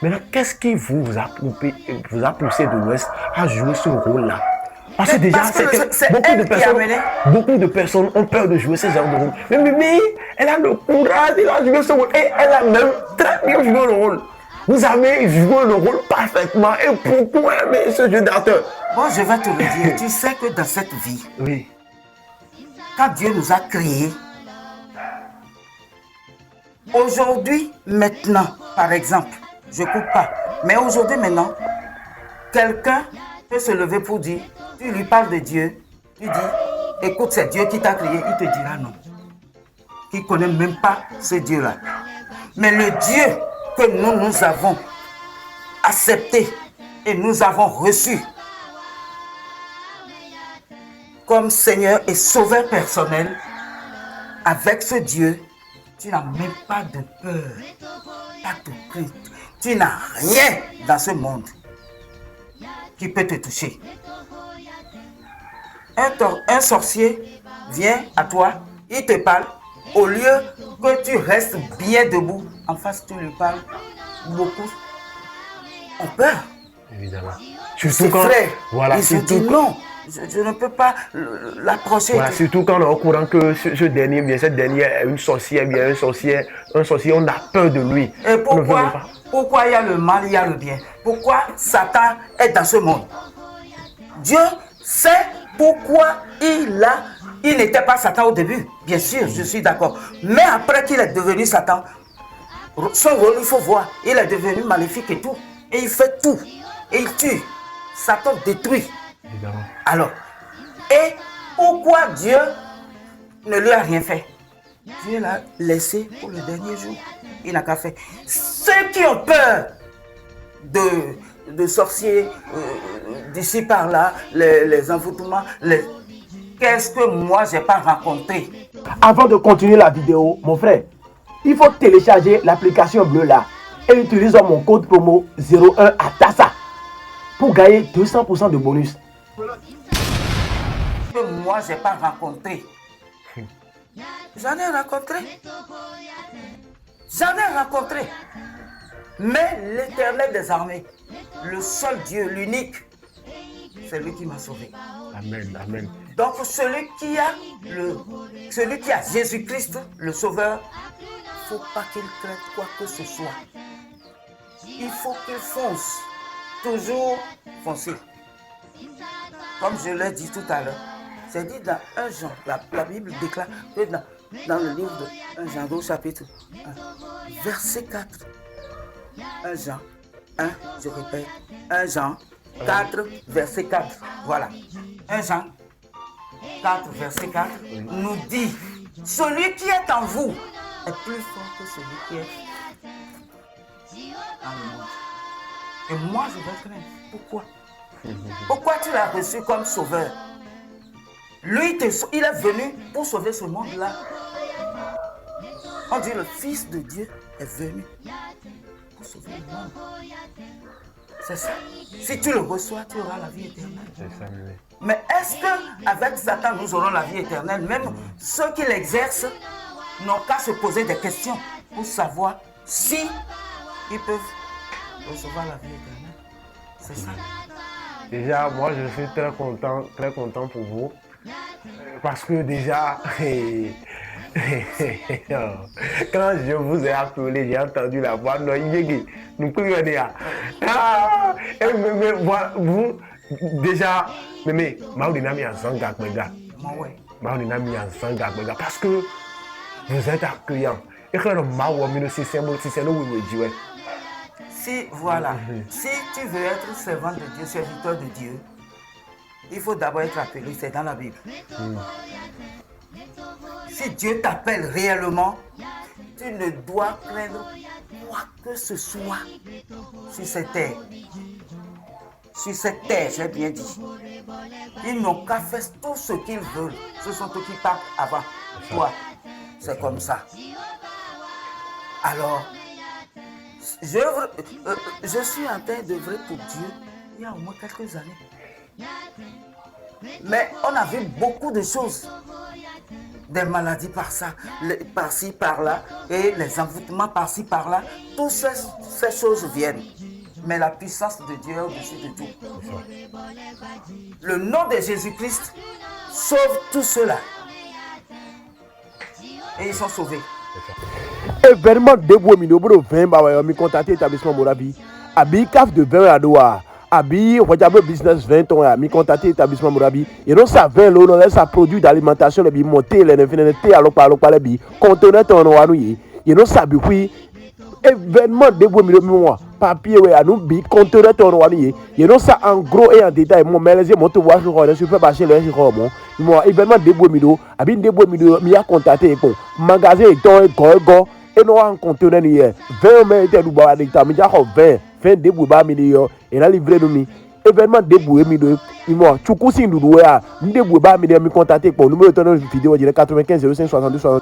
Maintenant, qu'est-ce qui vous a poussé de l'Ouest à jouer ce rôle-là? Parce que déjà, beaucoup de personnes ont peur de jouer ce genre de rôle. Mais elle a le courage, elle a joué ce rôle et elle a même très bien joué le rôle. Vous avez joué le rôle parfaitement. Et pourquoi aimer ce jeu d'acteur? Bon, je vais te le dire. Tu sais que dans cette vie, oui, quand Dieu nous a créés, aujourd'hui, maintenant, par exemple, je ne coupe pas, mais aujourd'hui, maintenant, quelqu'un peut se lever pour dire, tu lui parles de Dieu, tu dis, écoute, c'est Dieu qui t'a créé, il te dira non. Il ne connaît même pas ce Dieu-là. Mais le Dieu que nous avons accepté et nous avons reçu comme Seigneur et Sauveur personnel, avec ce Dieu, tu n'as même pas de peur, pas de crainte. Tu n'as rien dans ce monde qui peut te toucher. Un sorcier vient à toi, il te parle, au lieu que tu restes bien debout, en face tu lui parles, beaucoup ont peur. Évidemment. Surtout quand, frères, voilà, ils se disent non, je ne peux pas l'approcher. Voilà, surtout quand on est au courant que cette dernière est une sorcière, bien un sorcier, on a peur de lui. Et pourquoi il y a le mal, il y a le bien? Pourquoi Satan est dans ce monde? Dieu sait pourquoi il n'était pas Satan au début. Bien sûr, je suis d'accord. Mais après qu'il est devenu Satan, son rôle, il faut voir, il est devenu maléfique et tout. Et il fait tout. Et il tue. Satan détruit. Évidemment. Alors, et pourquoi Dieu ne lui a rien fait? Dieu l'a laissé pour le dernier jour. Il n'a qu'à faire. Ceux qui ont peur de sorciers, d'ici par là, les envoûtements, qu'est-ce que moi j'ai pas rencontré? Avant de continuer la vidéo, mon frère, il faut télécharger l'application bleue là et utiliser mon code promo 01 ATASA pour gagner 200% de bonus. Que moi j'ai pas rencontré. J'en ai rencontré. Mais l'Éternel des armées, le seul Dieu, l'unique, c'est lui qui m'a sauvé. Amen, amen. Donc celui qui a Jésus-Christ, le Sauveur, il ne faut pas qu'il craigne quoi que ce soit. Il faut qu'il fonce. Toujours foncer. Comme je l'ai dit tout à l'heure, c'est dit dans 1 Jean, la Bible déclare que dans le livre de 1 Jean, au chapitre 1, verset 4. 1 Jean 1, je répète, 1 Jean 4, verset 4. Voilà. 1 Jean 4, verset 4 nous dit, celui qui est en vous est plus fort que celui qui est dans le monde. Et moi, je vais craindre. Pourquoi? Pourquoi tu l'as reçu comme sauveur? Lui, il est venu pour sauver ce monde-là. On dit le Fils de Dieu est venu pour sauver le monde. C'est ça. Si tu le reçois, tu auras la vie éternelle. C'est ça, oui. Mais est-ce qu'avec Satan, nous aurons la vie éternelle? Même ceux qui l'exercent n'ont qu'à se poser des questions pour savoir si ils peuvent recevoir la vie éternelle. C'est ça. Déjà, moi, je suis très content pour vous. Parce que déjà, quand je vous ai appelé, j'ai entendu la voix. Nous prions. Mais vous, déjà, mais parce que vous êtes accueillant. Et que le si, voilà, si tu veux être servant de Dieu, serviteur de Dieu, il faut d'abord être appelé, c'est dans la Bible. Si Dieu t'appelle réellement, tu ne dois craindre quoi que ce soit sur cette terre. Sur cette terre, j'ai bien dit. Ils n'ont qu'à faire tout ce qu'ils veulent. Ce sont eux qui partent avant toi. C'est comme ça. Alors, je suis en train d'œuvrer pour Dieu il y a au moins quelques années. Mais on a vu beaucoup de choses. des maladies par-ci, par-là, et les envoûtements par-ci, par-là. Toutes ces choses viennent. Mais la puissance de Dieu est au-dessus de tout. Le nom de Jésus-Christ sauve tout cela. Et ils sont sauvés. Événement debout mi dobro 20 ba mi contacter établissement Morabi. Abi caf de 20 à doa. Abi Rojabe business 20 ans mi contacter établissement Morabi. Et donc ça 20 là on ça produit d'alimentation les bi monter les infinité alors par les bi conteneur ton wanu yi. Et donc ça bi oui événement debout mi moi papier ouais à nous bi conteneur ton wanu yi. Et donc ça en gros et en détail mon mais les moto voir sur super marché le mon moi événement debout mi do abi debout mi a contacter pour magasin ton go et nous avons conteneur hier 20 mètres de bois d'état mais déjà 20 debout ba mi yo et la livré de mi événement debout mi do moi chukusi ndudu ya debout ba mi mi contacter pour numéro de vidéo 95 05 62